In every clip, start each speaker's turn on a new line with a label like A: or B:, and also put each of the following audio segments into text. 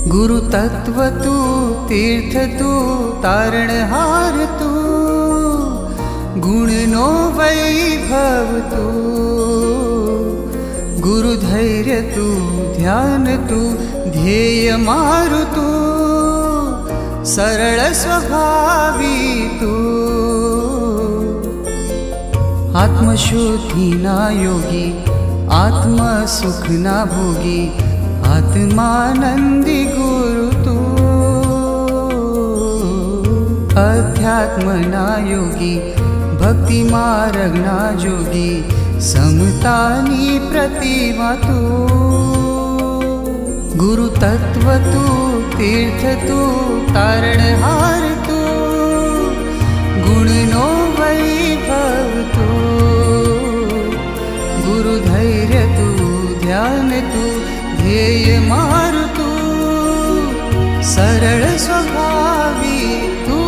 A: गुरु तत्व तू, तीर्थ तू, तारणहार तू, गुण नो वैभव तू, गुरु धैर्य तू, ध्यान तू, ध्येय मारु तू, सरळ स्वभावी तू, आत्मशुद्धी ना योगी, आत्मसुख ना भोगी, आत्मानंदी गुरु तू, अध्यात्मना योगी, भक्ति मार्गना जोगी, समतानी प्रतिमा तू, गुरु तत्व तू, तीर्थ तू, तारणहार तू, गुण नो वैभव तू, गुरु धैर्य तू, ध्यान तू, ध्येय मारु तू, सरळ स्वभावी तू.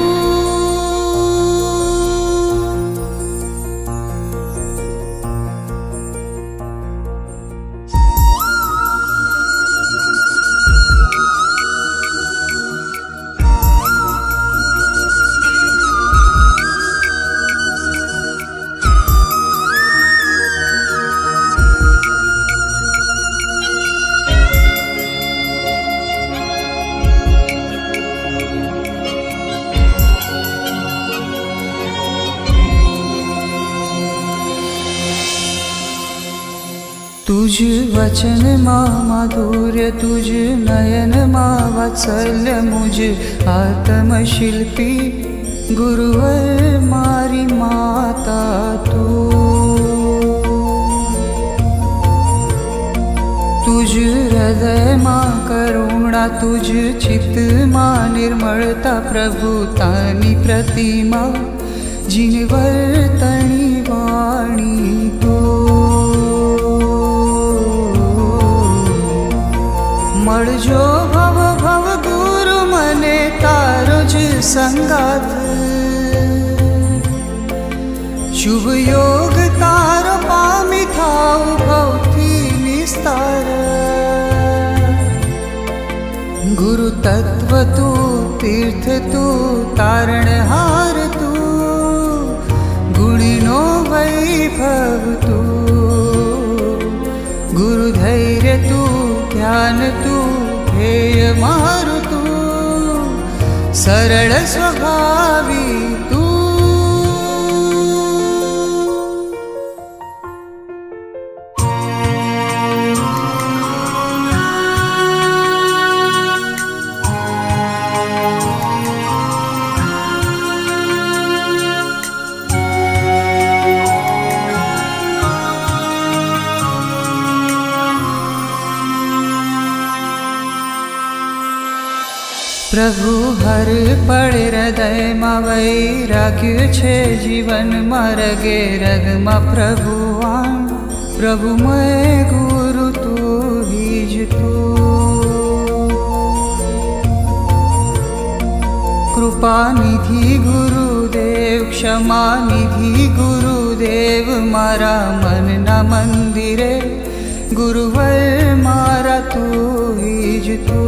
A: तुझ वचन मा माधुर्य, तुझ नयन मा वात्सल्य, मुझ आत्मशिल्पी गुरुवर मारी माता तू, तुझ हृदय मा करुणा, तुझ चित्त मा निर्मळता, प्रभु तानी प्रतिमा जिनवर तणी वाणी तू, मळजो भव भव गुरु मने तारोज संगात, शुभ योग तारो पामी थाऊ भवती निस्तार, गुरु तत्व तू, तीर्थ तू, तारणहार तू, गुणिनो वैभव तू, गुरु धैर्य तू, ध्यान तू, ध्येय मारु तू, सरळ स्वभावी तू. प्रभु हर पड़ हृदय मा वैराग्य छे, जीवन मा रगे रग मा प्रभुवान, प्रभु मैं गुरु तू हीज तू, कृपा निधि गुरुदेव, क्षमा निधि गुरुदेव, मारा मन ना मंदिरे गुरुवर मारा तू हीज तू.